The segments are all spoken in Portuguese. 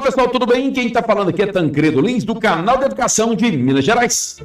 pessoal, tudo bem? Quem está falando aqui é Tancredo Lins, do canal de Educação de Minas Gerais.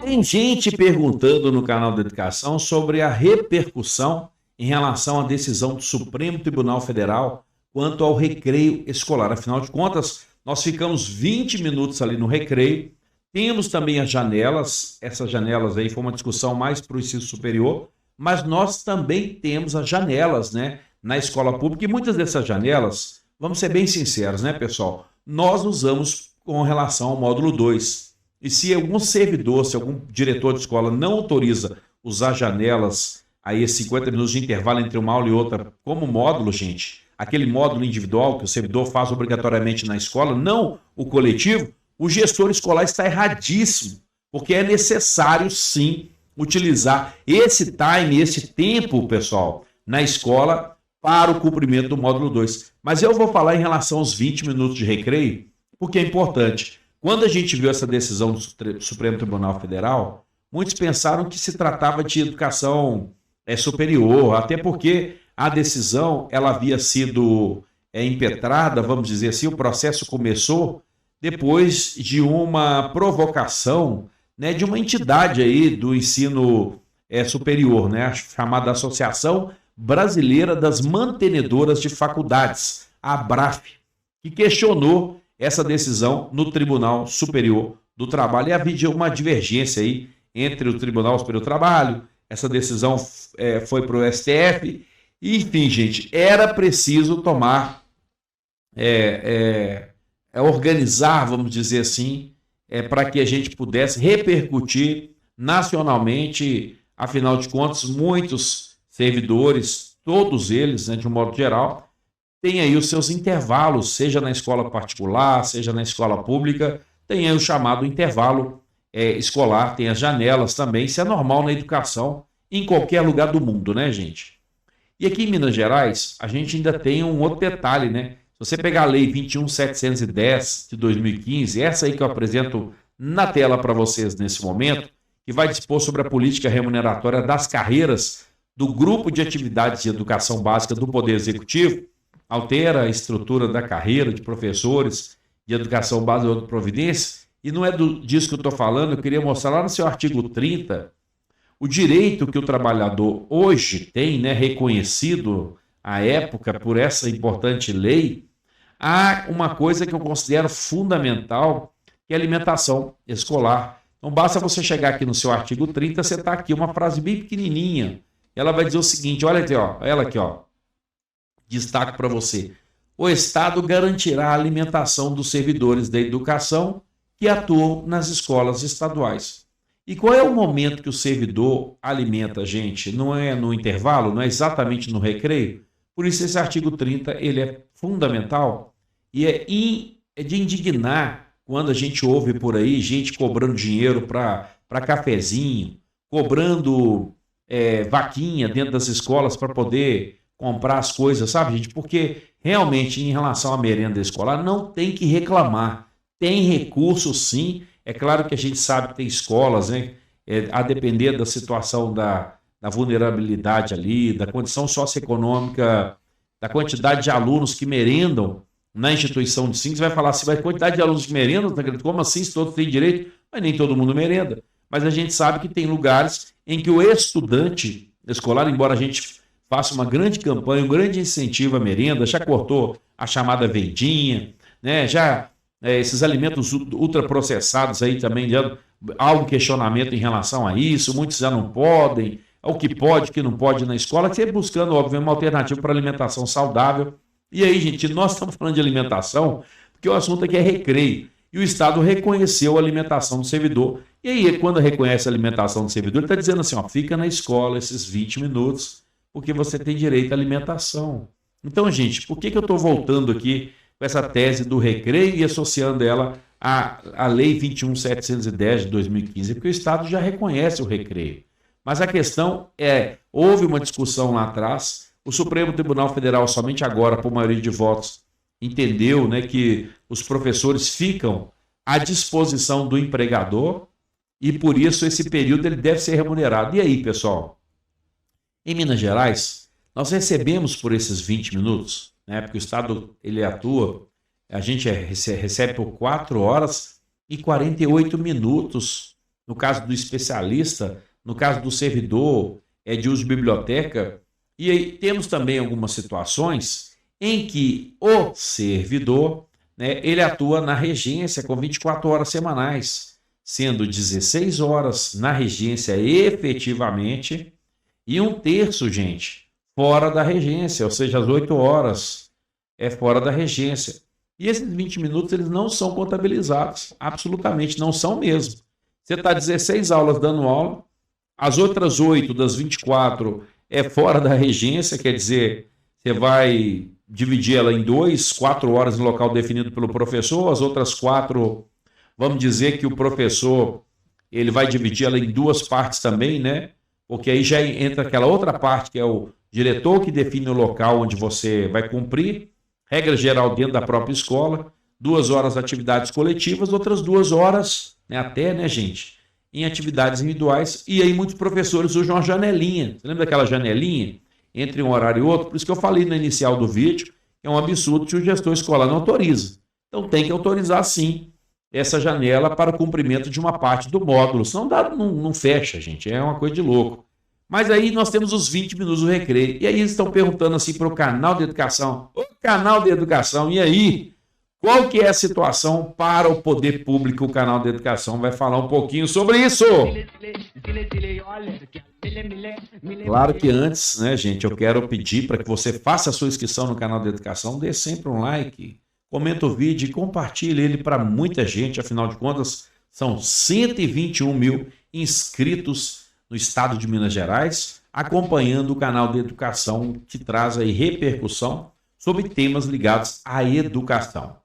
Tem gente perguntando no canal de Educação sobre a repercussão em relação à decisão do Supremo Tribunal Federal quanto ao recreio escolar. Afinal de contas, nós ficamos 20 minutos ali no recreio. Temos também as janelas, essas janelas aí foi uma discussão mais para o ensino superior, mas nós também temos as janelas, né, na escola pública, e muitas dessas janelas, vamos ser bem sinceros, né, pessoal, nós usamos com relação ao módulo 2. E se algum servidor, se algum diretor de escola não autoriza usar janelas, aí 50 minutos de intervalo entre uma aula e outra como módulo, gente, aquele módulo individual que o servidor faz obrigatoriamente na escola, não o coletivo, o gestor escolar está erradíssimo, porque é necessário, sim, utilizar esse time, esse tempo, pessoal, na escola para o cumprimento do módulo 2. Mas eu vou falar em relação aos 20 minutos de recreio, porque é importante. Quando a gente viu essa decisão do Supremo Tribunal Federal, muitos pensaram que se tratava de educação superior, até porque a decisão ela havia sido impetrada, vamos dizer assim, o processo começou depois de uma provocação, né, de uma entidade aí do ensino superior, né, chamada Associação Brasileira das Mantenedoras de Faculdades, a ABRAF, que questionou essa decisão no Tribunal Superior do Trabalho. E havia uma divergência aí entre o Tribunal Superior do Trabalho, essa decisão foi para o STF, e, enfim, gente, era preciso tomar, organizar, vamos dizer assim, para que a gente pudesse repercutir nacionalmente. Afinal de contas, muitos servidores, todos eles, né, de um modo geral, têm aí os seus intervalos, seja na escola particular, seja na escola pública, tem aí o chamado intervalo escolar, tem as janelas também, isso é normal na educação, em qualquer lugar do mundo, né, gente? E aqui em Minas Gerais, a gente ainda tem um outro detalhe, né? Se você pegar a Lei 21.710 de 2015, essa aí que eu apresento na tela para vocês nesse momento, que vai dispor sobre a política remuneratória das carreiras do Grupo de Atividades de Educação Básica do Poder Executivo, altera a estrutura da carreira de professores de educação básica de providência, e não é disso que eu estou falando, eu queria mostrar lá no seu artigo 30, o direito que o trabalhador hoje tem, né, reconhecido à época por essa importante lei. Há uma coisa que eu considero fundamental, que é a alimentação escolar. Então basta você chegar aqui no seu artigo 30, você está aqui, uma frase bem pequenininha, ela vai dizer o seguinte, olha aqui, ó, ela aqui, ó, destaco para você. O Estado garantirá a alimentação dos servidores da educação que atuam nas escolas estaduais. E qual é o momento que o servidor alimenta a gente? Não é no intervalo, não é exatamente no recreio? Por isso esse artigo 30 ele é fundamental e é de indignar quando a gente ouve por aí gente cobrando dinheiro para cafezinho, cobrando vaquinha dentro das escolas para poder comprar as coisas, sabe, gente? Porque realmente em relação à merenda escolar não tem que reclamar, tem recurso sim. É claro que a gente sabe que tem escolas, né, a depender da situação da vulnerabilidade ali, da condição socioeconômica, da quantidade de alunos que merendam na instituição de ensino. Você vai falar assim, mas a quantidade de alunos que merendam, como assim, se todos têm direito? Mas nem todo mundo merenda. Mas a gente sabe que tem lugares em que o estudante escolar, embora a gente faça uma grande campanha, um grande incentivo à merenda, já cortou a chamada vendinha, né, já... esses alimentos ultraprocessados aí também, há um questionamento em relação a isso, muitos já não podem, o que pode, o que não pode na escola, sempre buscando, óbvio, uma alternativa para alimentação saudável. E aí, gente, nós estamos falando de alimentação, porque o assunto aqui é recreio, e o Estado reconheceu a alimentação do servidor, e aí, quando reconhece a alimentação do servidor, ele está dizendo assim, ó, fica na escola esses 20 minutos, porque você tem direito à alimentação. Então, gente, por que eu estou voltando aqui com essa tese do recreio e associando ela à Lei 21.710 de 2015, porque o Estado já reconhece o recreio. Mas a questão houve uma discussão lá atrás, o Supremo Tribunal Federal, somente agora, por maioria de votos, entendeu, né, que os professores ficam à disposição do empregador e, por isso, esse período ele deve ser remunerado. E aí, pessoal? Em Minas Gerais, nós recebemos por esses 20 minutos né? Porque o Estado ele atua, a gente recebe por 4 horas e 48 minutos, no caso do especialista, no caso do servidor, de uso de biblioteca. E aí temos também algumas situações em que o servidor, né, ele atua na regência com 24 horas semanais, sendo 16 horas na regência efetivamente e 1/3, gente, fora da regência, ou seja, as 8 horas fora da regência. E esses 20 minutos eles não são contabilizados, absolutamente não são mesmo. Você está 16 aulas dando aula, as outras 8 das 24 fora da regência, quer dizer, você vai dividir ela em 4 horas em local definido pelo professor, as outras 4, vamos dizer que o professor ele vai dividir ela em 2 partes também, né? Porque aí já entra aquela outra parte que é o diretor que define o local onde você vai cumprir, regra geral dentro da própria escola, 2 horas atividades coletivas, outras 2 horas, né, até, né, gente, em atividades individuais, e aí muitos professores usam uma janelinha. Você lembra daquela janelinha entre um horário e outro? Por isso que eu falei no inicial do vídeo, que é um absurdo se o gestor escolar não autoriza. Então tem que autorizar sim essa janela para o cumprimento de uma parte do módulo, senão não fecha, gente, é uma coisa de louco. Mas aí nós temos os 20 minutos do recreio, e aí eles estão perguntando assim para o canal de educação, o canal de educação, e aí, qual que é a situação para o poder público? O canal de educação vai falar um pouquinho sobre isso. Claro que antes, né, gente, eu quero pedir para que você faça a sua inscrição no canal de educação, dê sempre um like, comenta o vídeo e compartilhe ele para muita gente, afinal de contas, são 121 mil inscritos no estado de Minas Gerais, acompanhando o canal de educação que traz aí repercussão sobre temas ligados à educação.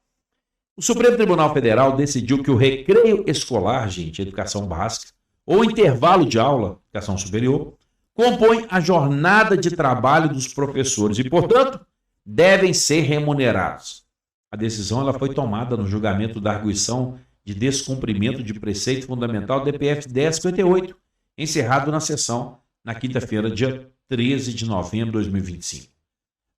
O Supremo Tribunal Federal decidiu que o recreio escolar, gente, educação básica, ou intervalo de aula, educação superior, compõe a jornada de trabalho dos professores e, portanto, devem ser remunerados. A decisão ela foi tomada no julgamento da arguição de descumprimento de preceito fundamental DPF 1058, encerrado na sessão na quinta-feira, dia 13 de novembro de 2025.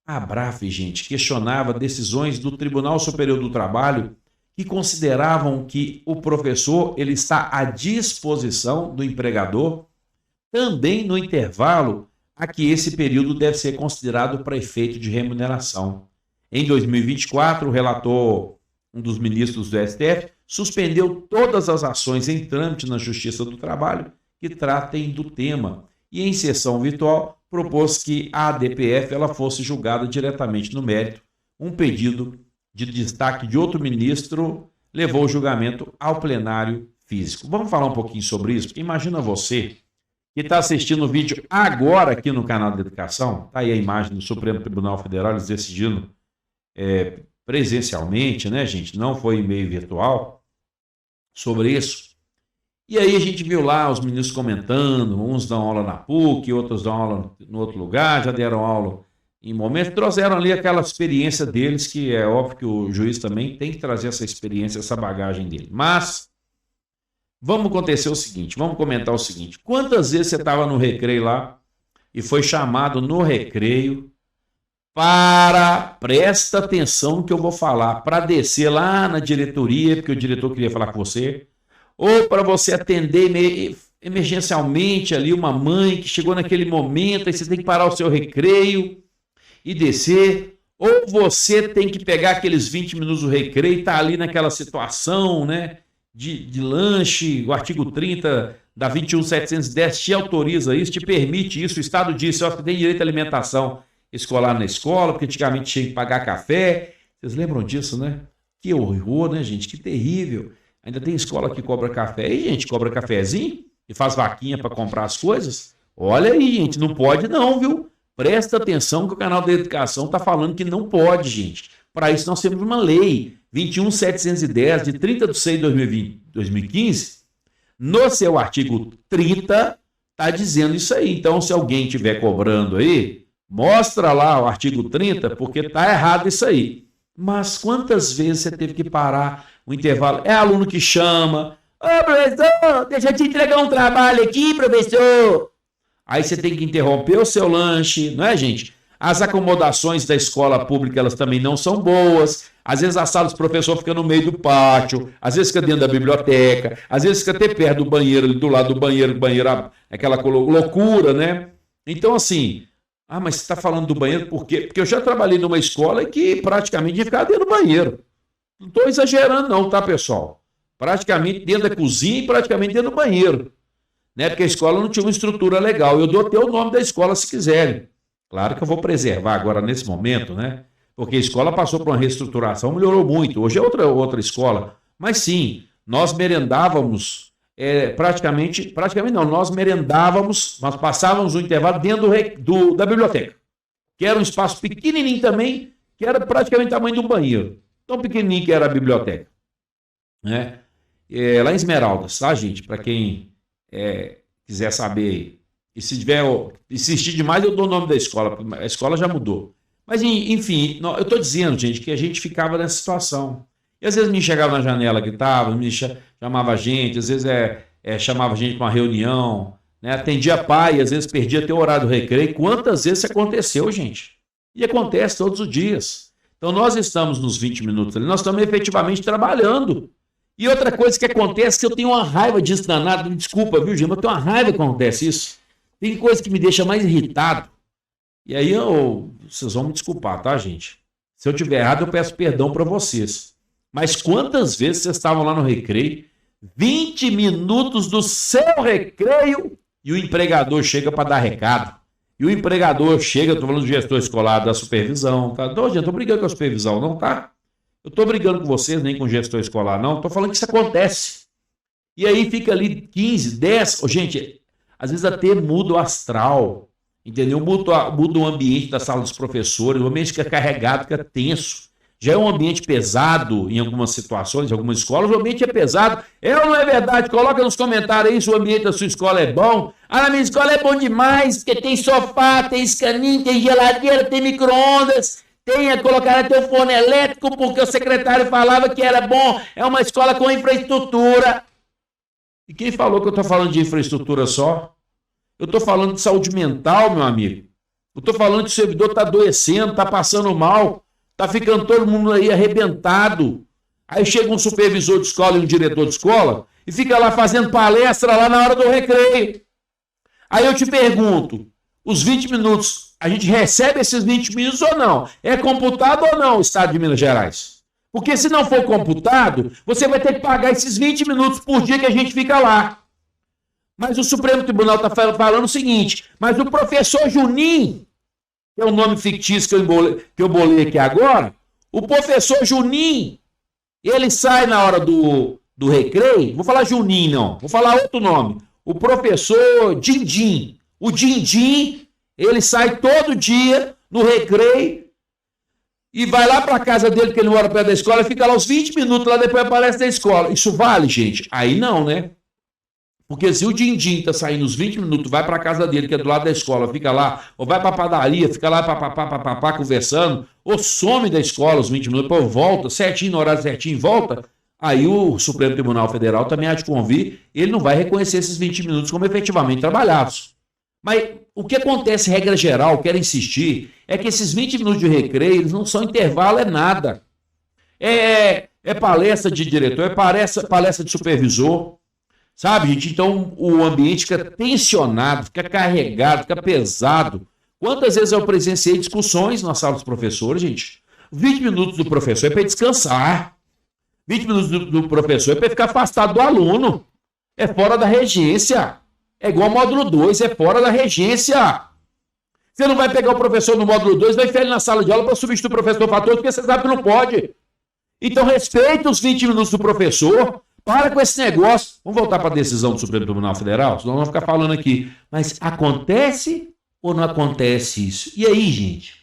A ABRAF, gente, questionava decisões do Tribunal Superior do Trabalho que consideravam que o professor ele está à disposição do empregador também no intervalo a que esse período deve ser considerado para efeito de remuneração. Em 2024, o relator, um dos ministros do STF, suspendeu todas as ações em trâmite na Justiça do Trabalho que tratem do tema e, em sessão virtual, propôs que a DPF ela fosse julgada diretamente no mérito. Um pedido de destaque de outro ministro levou o julgamento ao plenário físico. Vamos falar um pouquinho sobre isso? Imagina você que está assistindo o vídeo agora aqui no canal de educação, está aí a imagem do Supremo Tribunal Federal, eles decidindo presencialmente, né, gente? Não foi em meio virtual sobre isso. E aí a gente viu lá os ministros comentando, uns dão aula na PUC, outros dão aula no outro lugar, já deram aula em momentos, trouxeram ali aquela experiência deles, que é óbvio que o juiz também tem que trazer essa experiência, essa bagagem dele. Mas vamos acontecer o seguinte, vamos comentar o seguinte, quantas vezes você estava no recreio lá e foi chamado no recreio presta atenção no que eu vou falar, para descer lá na diretoria, porque o diretor queria falar com você, ou para você atender emergencialmente ali uma mãe que chegou naquele momento, aí você tem que parar o seu recreio e descer, ou você tem que pegar aqueles 20 minutos do recreio e tá ali naquela situação, né, de lanche, o artigo 30 da 21.710 te autoriza isso, te permite isso, o Estado disse, ó, você tem direito à alimentação escolar na escola, porque antigamente tinha que pagar café, vocês lembram disso, né? Que horror, né, gente, que terrível. Ainda tem escola que cobra café. E, gente, cobra cafezinho e faz vaquinha para comprar as coisas? Olha aí, gente, não pode não, viu? Presta atenção que o canal da educação está falando que não pode, gente. Para isso nós temos uma lei, 21.710, de 30 de 6 de 2015. No seu artigo 30, está dizendo isso aí. Então, se alguém estiver cobrando aí, mostra lá o artigo 30, porque está errado isso aí. Mas quantas vezes você teve que parar o intervalo? É aluno que chama. Ô, professor, deixa eu te entregar um trabalho aqui, professor. Aí você tem que interromper o seu lanche, não é, gente? As acomodações da escola pública, elas também não são boas. Às vezes a sala dos professores fica no meio do pátio, às vezes fica dentro da biblioteca, às vezes fica até perto do banheiro, ali do lado do banheiro, aquela loucura, né? Então, assim, mas você está falando do banheiro por quê? Porque eu já trabalhei numa escola que praticamente ia ficar dentro do banheiro. Não estou exagerando não, tá, pessoal? Praticamente dentro da cozinha e praticamente dentro do banheiro. Né? Porque a escola não tinha uma estrutura legal. Eu dou até o nome da escola se quiserem. Claro que eu vou preservar agora nesse momento, né? Porque a escola passou por uma reestruturação, melhorou muito. Hoje é outra escola. Mas sim, nós merendávamos, praticamente não, nós merendávamos, nós passávamos o intervalo dentro da biblioteca, que era um espaço pequenininho também, que era praticamente o tamanho de um banheiro. Tão pequenininho que era a biblioteca. Né? Lá em Esmeraldas, tá, gente? Para quem quiser saber. E se tiver insistir demais, eu dou o nome da escola. A escola já mudou. Mas, enfim, eu estou dizendo, gente, que a gente ficava nessa situação. E às vezes me chegava na janela, gritava, me chamava a gente, às vezes chamava a gente para uma reunião, né? Atendia pai, às vezes perdia até o horário do recreio. Quantas vezes isso aconteceu, gente? E acontece todos os dias. Então, nós estamos nos 20 minutos ali, nós estamos efetivamente trabalhando. E outra coisa que acontece, que eu tenho uma raiva disso danado, me desculpa, viu, Gil, mas eu tenho uma raiva que acontece isso. Tem coisa que me deixa mais irritado. E aí, vocês vão me desculpar, tá, gente? Se eu tiver errado, eu peço perdão para vocês. Mas quantas vezes vocês estavam lá no recreio, 20 minutos do seu recreio, e o empregador chega para dar recado. E o empregador chega, estou falando do gestor escolar, da supervisão, tá? Não, gente, eu estou brigando com a supervisão, não, tá? Eu estou brigando com vocês, nem com o gestor escolar, não. Estou falando que isso acontece. E aí fica ali 15, 10... Gente, às vezes até muda o astral, entendeu? Muda o ambiente da sala dos professores, o ambiente fica carregado, fica tenso. Já é um ambiente pesado em algumas situações, em algumas escolas, o ambiente é pesado. Ou não é verdade? Coloca nos comentários aí se o ambiente da sua escola é bom. Na minha escola é bom demais, porque tem sofá, tem escaninho, tem geladeira, tem micro-ondas. Colocar até o forno elétrico, porque o secretário falava que era bom. É uma escola com infraestrutura. E quem falou que eu estou falando de infraestrutura só? Eu estou falando de saúde mental, meu amigo. Eu estou falando que o servidor está adoecendo, está passando mal, está ficando todo mundo aí arrebentado. Aí chega um supervisor de escola e um diretor de escola e fica lá fazendo palestra lá na hora do recreio. Aí eu te pergunto, os 20 minutos, a gente recebe esses 20 minutos ou não? É computado ou não o Estado de Minas Gerais? Porque se não for computado, você vai ter que pagar esses 20 minutos por dia que a gente fica lá. Mas o Supremo Tribunal está falando o seguinte, mas o professor Juninho, que é o nome fictício que eu bolei aqui agora, o professor Juninho, ele sai na hora do recreio, vou falar Juninho não, vou falar outro nome, o professor Dindim. O Dindim, ele sai todo dia no recreio e vai lá para a casa dele, porque ele mora perto da escola, e fica lá uns 20 minutos, lá depois aparece da escola. Isso vale, gente? Aí não, né? Porque se o Dindim tá saindo uns 20 minutos, vai para a casa dele, que é do lado da escola, fica lá, ou vai para a padaria, fica lá papapá, conversando, ou some da escola os 20 minutos, depois volta, certinho, no horário certinho, volta, aí o Supremo Tribunal Federal também há de convir, ele não vai reconhecer esses 20 minutos como efetivamente trabalhados. Mas o que acontece, regra geral, quero insistir, é que esses 20 minutos de recreio, eles não são intervalo, é nada. É palestra de diretor, é palestra de supervisor, sabe, gente? Então o ambiente fica tensionado, fica carregado, fica pesado. Quantas vezes eu presenciei discussões na sala dos professores, gente? 20 minutos do professor é para descansar. 20 minutos do professor é para ficar afastado do aluno. É fora da regência. É igual ao módulo 2, é fora da regência. Você não vai pegar o professor no módulo 2, vai enfiar ele na sala de aula para substituir o professor fator, porque você sabe que não pode. Então respeita os 20 minutos do professor. Para com esse negócio. Vamos voltar para a decisão do Supremo Tribunal Federal? Senão vamos ficar falando aqui. Mas acontece ou não acontece isso? E aí, gente?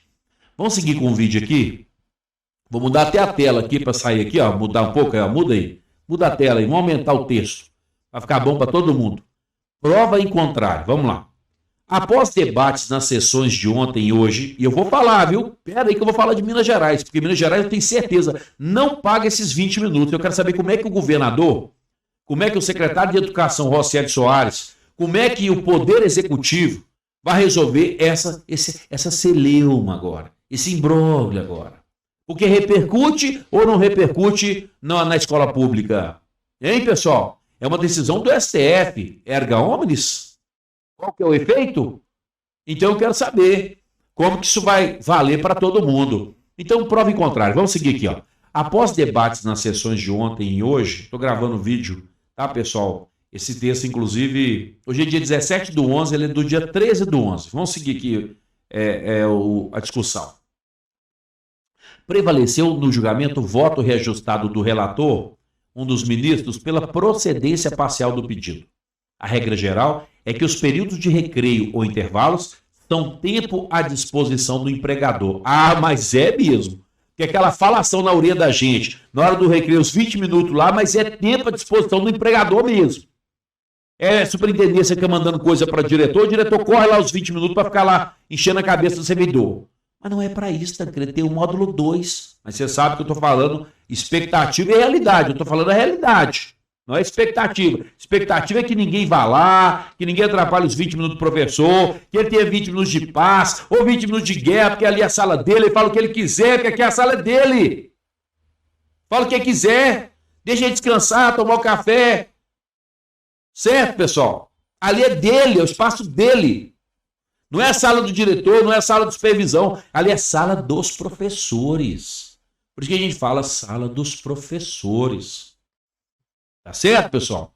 Vamos seguir com o vídeo aqui? Vou mudar até a tela aqui para sair aqui, ó. Mudar um pouco, ó. Muda aí. Muda a tela aí. Vamos aumentar o texto. Vai ficar bom para todo mundo. Prova em contrário. Vamos lá. Após debates nas sessões de ontem e hoje, e eu vou falar, viu? Pera aí que eu vou falar de Minas Gerais, porque Minas Gerais eu tenho certeza, não paga esses 20 minutos. Eu quero saber como é que o governador, como é que o secretário de Educação, Rocieli Soares, como é que o Poder Executivo vai resolver essa celeuma agora, esse imbróglio agora. Porque repercute ou não repercute na escola pública? Hein, pessoal? É uma decisão do STF, erga omnes. Qual que é o efeito? Então eu quero saber como que isso vai valer para todo mundo. Então, prova em contrário. Vamos seguir aqui, ó. Após debates nas sessões de ontem e hoje, estou gravando o vídeo, tá, pessoal? Esse texto, inclusive, hoje é dia 17/11, ele é do dia 13/11. Vamos seguir aqui a discussão. Prevaleceu no julgamento o voto reajustado do relator, um dos ministros, pela procedência parcial do pedido. A regra geral é que os períodos de recreio ou intervalos são tempo à disposição do empregador. Ah, mas é mesmo. Que aquela falação na orelha da gente, na hora do recreio, os 20 minutos lá, mas é tempo à disposição do empregador mesmo. É superintendência que é mandando coisa para o diretor corre lá os 20 minutos para ficar lá enchendo a cabeça do servidor. Mas não é para isso, Tancredo, tem o módulo 2. Mas você sabe que eu estou falando expectativa e realidade. Eu estou falando a realidade, não é expectativa. Expectativa é que ninguém vá lá, que ninguém atrapalhe os 20 minutos do professor, que ele tenha 20 minutos de paz, ou 20 minutos de guerra, porque ali é a sala dele, ele fala o que ele quiser, porque aqui é a sala dele. Fala o que ele quiser, deixa ele descansar, tomar o café. Certo, pessoal? Ali é dele, é o espaço dele. Não é a sala do diretor, não é a sala de supervisão. Ali é a sala dos professores. Por isso que a gente fala sala dos professores. Tá certo, pessoal?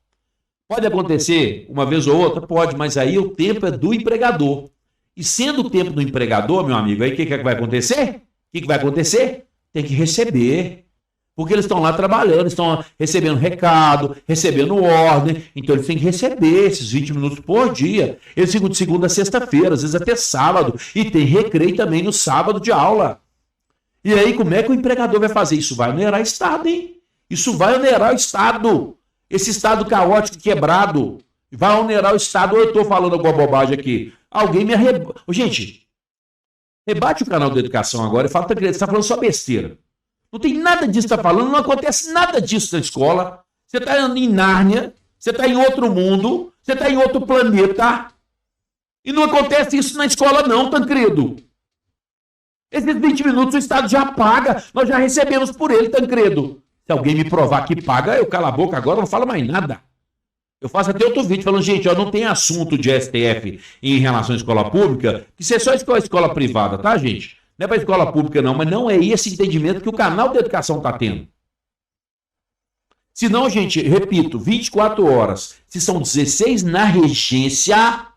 Pode acontecer uma vez ou outra? Pode, mas aí o tempo é do empregador. E sendo o tempo do empregador, meu amigo, aí o que vai acontecer? O que vai acontecer? Tem que receber. Porque eles estão lá trabalhando, estão recebendo recado, recebendo ordem, então eles têm que receber esses 20 minutos por dia. Eles ficam de segunda a sexta-feira, às vezes até sábado, e tem recreio também no sábado de aula. E aí, como é que o empregador vai fazer? Isso vai onerar o Estado, hein? Isso vai onerar o Estado. Esse Estado caótico, quebrado, vai onerar o Estado. Ou eu estou falando alguma bobagem aqui? Alguém me arrebate. Gente, rebate o canal da educação agora e fala, você está falando só besteira. Não tem nada disso que está falando, não acontece nada disso na escola. Você está em Nárnia, você está em outro mundo, você está em outro planeta. E não acontece isso na escola não, Tancredo. Esses 20 minutos o Estado já paga, nós já recebemos por ele, Tancredo. Se alguém me provar que paga, eu calo a boca agora, não falo mais nada. Eu faço até outro vídeo falando, gente, ó, não tem assunto de STF em relação à escola pública, que isso é só escola privada, tá, gente? Não é para escola pública não, mas não é esse entendimento que o canal da educação está tendo. Se não, gente, repito, 24 horas, se são 16 na regência,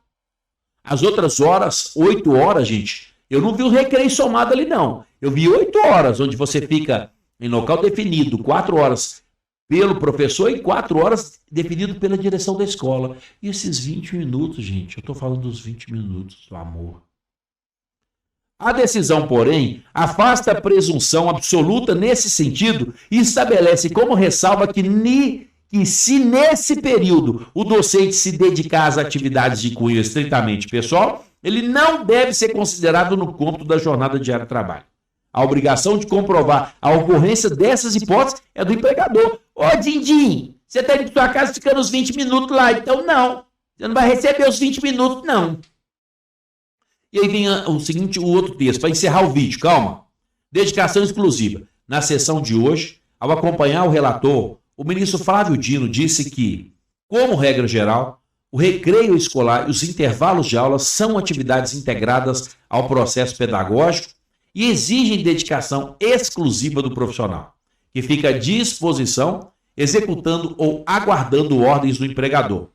as outras horas, 8 horas, gente, eu não vi o recreio somado ali não. Eu vi 8 horas, onde você fica em local definido, 4 horas pelo professor e 4 horas definido pela direção da escola. E esses 20 minutos, gente, eu estou falando dos 20 minutos do amor. A decisão, porém, afasta a presunção absoluta nesse sentido e estabelece como ressalva que se nesse período o docente se dedicar às atividades de cunho estritamente pessoal, ele não deve ser considerado no cômputo da jornada diária de trabalho. A obrigação de comprovar a ocorrência dessas hipóteses é do empregador. Ô, Dindim, você está indo para sua casa ficando os 20 minutos lá, então não. Você não vai receber os 20 minutos, não. E aí vem o outro texto, para encerrar o vídeo, calma. Dedicação exclusiva. Na sessão de hoje, ao acompanhar o relator, o ministro Flávio Dino disse que, como regra geral, o recreio escolar e os intervalos de aula são atividades integradas ao processo pedagógico e exigem dedicação exclusiva do profissional, que fica à disposição, executando ou aguardando ordens do empregador.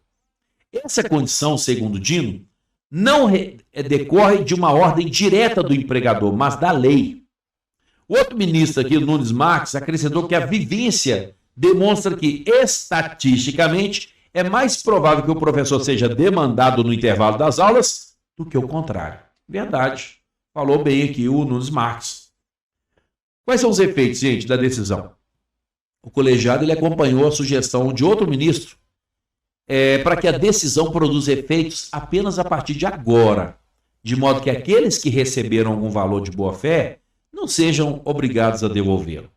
Essa condição, segundo Dino, não decorre de uma ordem direta do empregador, mas da lei. O outro ministro aqui, Nunes Marques, acrescentou que a vivência demonstra que, estatisticamente, é mais provável que o professor seja demandado no intervalo das aulas do que o contrário. Verdade. Falou bem aqui o Nunes Marques. Quais são os efeitos, gente, da decisão? O colegiado ele acompanhou a sugestão de outro ministro para que a decisão produza efeitos apenas a partir de agora, de modo que aqueles que receberam algum valor de boa-fé não sejam obrigados a devolvê-lo.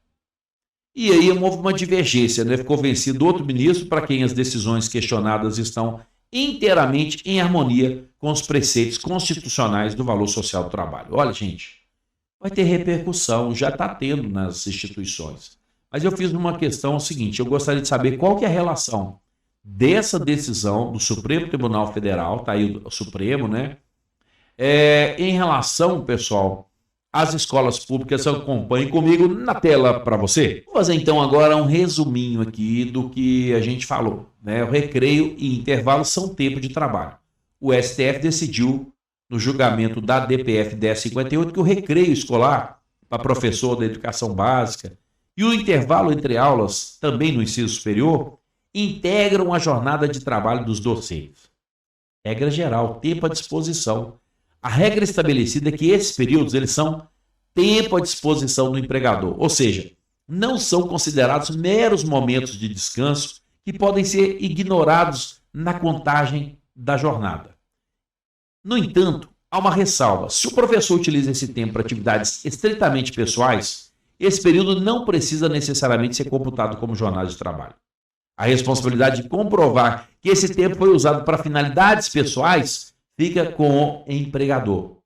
E aí houve uma divergência, né? Ficou vencido outro ministro para quem as decisões questionadas estão inteiramente em harmonia com os preceitos constitucionais do valor social do trabalho. Olha, gente, vai ter repercussão, já está tendo nas instituições. Mas eu fiz uma questão seguinte, eu gostaria de saber qual que é a relação dessa decisão do Supremo Tribunal Federal, tá aí o Supremo, né? Em relação, pessoal, às escolas públicas. Acompanhem comigo na tela para você. Vou fazer então agora um resuminho aqui do que a gente falou, né? O recreio e intervalo são tempo de trabalho. O STF decidiu no julgamento da DPF 1058 que o recreio escolar para professor da educação básica e o intervalo entre aulas, também no ensino superior, integram a jornada de trabalho dos docentes. Regra geral, tempo à disposição. A regra estabelecida é que esses períodos eles são tempo à disposição do empregador, ou seja, não são considerados meros momentos de descanso que podem ser ignorados na contagem da jornada. No entanto, há uma ressalva. Se o professor utiliza esse tempo para atividades estritamente pessoais, esse período não precisa necessariamente ser computado como jornada de trabalho. A responsabilidade de comprovar que esse tempo foi usado para finalidades pessoais fica com o empregador.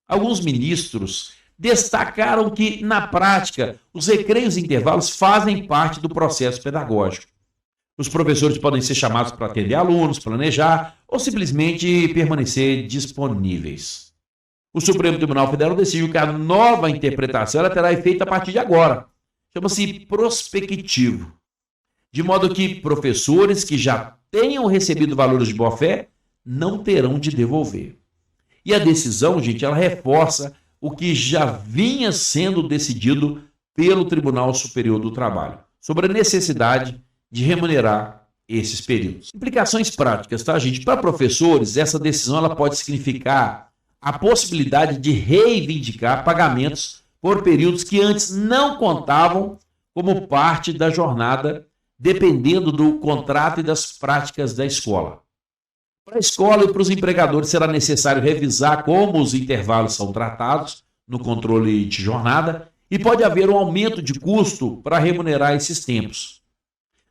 Alguns ministros destacaram que, na prática, os recreios e intervalos fazem parte do processo pedagógico. Os professores podem ser chamados para atender alunos, planejar ou simplesmente permanecer disponíveis. O Supremo Tribunal Federal decidiu que a nova interpretação ela terá efeito a partir de agora. Chama-se prospectivo. De modo que professores que já tenham recebido valores de boa-fé não terão de devolver. E a decisão, gente, ela reforça o que já vinha sendo decidido pelo Tribunal Superior do Trabalho, sobre a necessidade de remunerar esses períodos. Implicações práticas, tá, gente? Para professores, essa decisão ela pode significar a possibilidade de reivindicar pagamentos por períodos que antes não contavam como parte da jornada, dependendo do contrato e das práticas da escola. Para a escola e para os empregadores será necessário revisar como os intervalos são tratados no controle de jornada e pode haver um aumento de custo para remunerar esses tempos.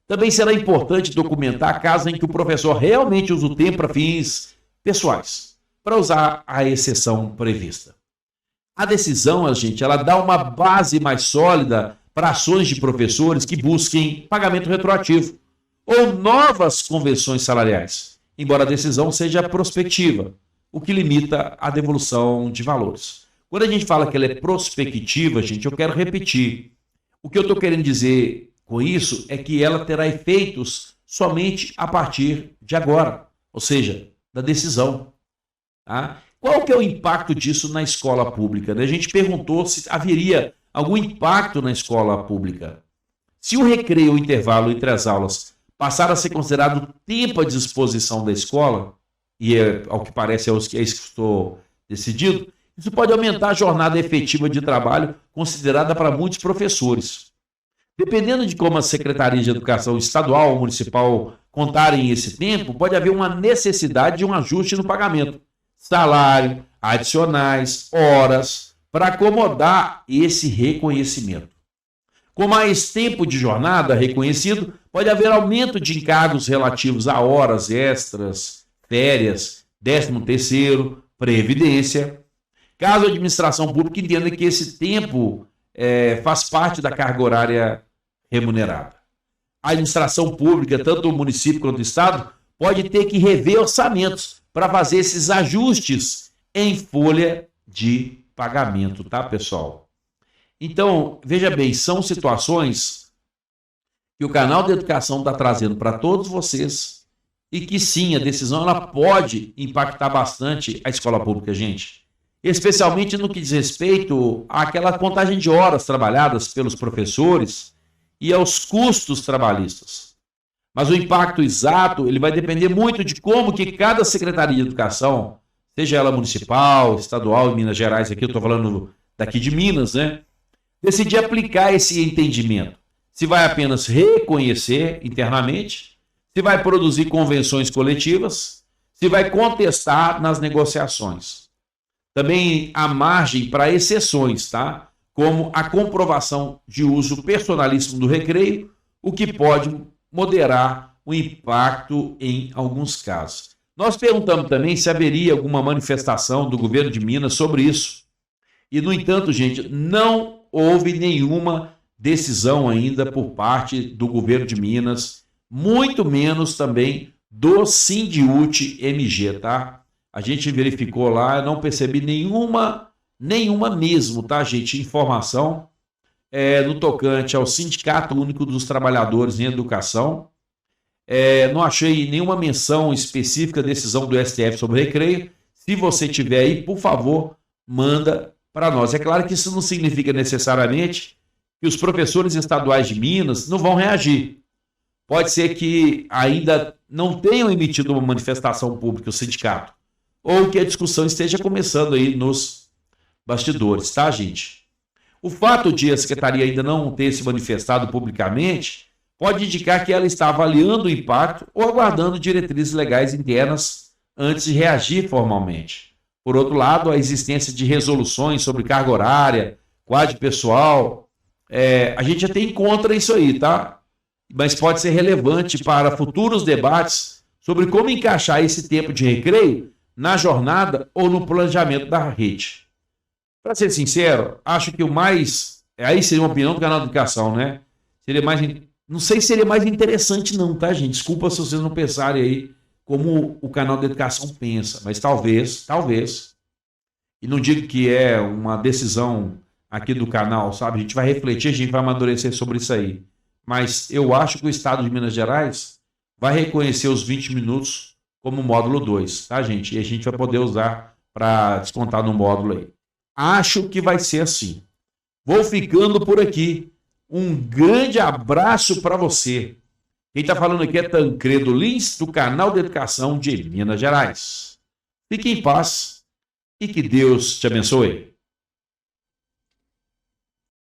Também será importante documentar casos em que o professor realmente usa o tempo para fins pessoais, para usar a exceção prevista. A decisão, gente, ela dá uma base mais sólida para ações de professores que busquem pagamento retroativo ou novas convenções salariais, embora a decisão seja prospectiva, o que limita a devolução de valores. Quando a gente fala que ela é prospectiva, gente, eu quero repetir. O que eu estou querendo dizer com isso é que ela terá efeitos somente a partir de agora, ou seja, da decisão. Tá? Qual que é o impacto disso na escola pública? A gente perguntou se haveria algum impacto na escola pública. Se o recreio ou intervalo entre as aulas passar a ser considerado tempo à disposição da escola, e ao que parece é isso que estou decidido, isso pode aumentar a jornada efetiva de trabalho considerada para muitos professores. Dependendo de como a Secretaria de Educação estadual ou municipal contarem esse tempo, pode haver uma necessidade de um ajuste no pagamento. Salário, adicionais, horas, para acomodar esse reconhecimento. Com mais tempo de jornada reconhecido, pode haver aumento de encargos relativos a horas extras, férias, 13º, previdência. Caso a administração pública entenda que esse tempo faz parte da carga horária remunerada. A administração pública, tanto o município quanto o estado, pode ter que rever orçamentos para fazer esses ajustes em folha de pagamento, tá, pessoal? Então, veja bem, são situações que o canal de educação está trazendo para todos vocês e que sim, a decisão ela pode impactar bastante a escola pública, gente. Especialmente no que diz respeito àquela contagem de horas trabalhadas pelos professores e aos custos trabalhistas. Mas o impacto exato ele vai depender muito de como que cada Secretaria de Educação, seja ela municipal, estadual, em Minas Gerais, aqui eu estou falando daqui de Minas, né? Decidir aplicar esse entendimento. Se vai apenas reconhecer internamente, se vai produzir convenções coletivas, se vai contestar nas negociações. Também há margem para exceções, tá? Como a comprovação de uso personalíssimo do recreio, o que pode moderar o impacto em alguns casos. Nós perguntamos também se haveria alguma manifestação do governo de Minas sobre isso. E, no entanto, gente, não houve nenhuma decisão ainda por parte do governo de Minas, muito menos também do Sindiúti MG, tá? A gente verificou lá, eu não percebi nenhuma mesmo, tá, gente? Informação no tocante ao Sindicato Único dos Trabalhadores em Educação. Não achei nenhuma menção específica da decisão do STF sobre recreio. Se você tiver aí, por favor, manda para nós. É claro que isso não significa necessariamente que os professores estaduais de Minas não vão reagir. Pode ser que ainda não tenham emitido uma manifestação pública, o sindicato, ou que a discussão esteja começando aí nos bastidores, tá, gente? O fato de a secretaria ainda não ter se manifestado publicamente pode indicar que ela está avaliando o impacto ou aguardando diretrizes legais internas antes de reagir formalmente. Por outro lado, a existência de resoluções sobre carga horária, quadro pessoal, a gente até encontra isso aí, tá? Mas pode ser relevante para futuros debates sobre como encaixar esse tempo de recreio na jornada ou no planejamento da rede. Para ser sincero, acho que o mais... Aí seria uma opinião do canal de educação, né? Seria mais... Não sei se seria mais interessante não, tá, gente? Desculpa se vocês não pensarem aí como o canal de educação pensa, mas talvez, e não digo que é uma decisão aqui do canal, sabe? A gente vai refletir, a gente vai amadurecer sobre isso aí. Mas eu acho que o Estado de Minas Gerais vai reconhecer os 20 minutos como módulo 2, tá, gente? E a gente vai poder usar para descontar no módulo aí. Acho que vai ser assim. Vou ficando por aqui. Um grande abraço para você. Quem está falando aqui é Tancredo Lins, do canal de Educação de Minas Gerais. Fique em paz e que Deus te abençoe.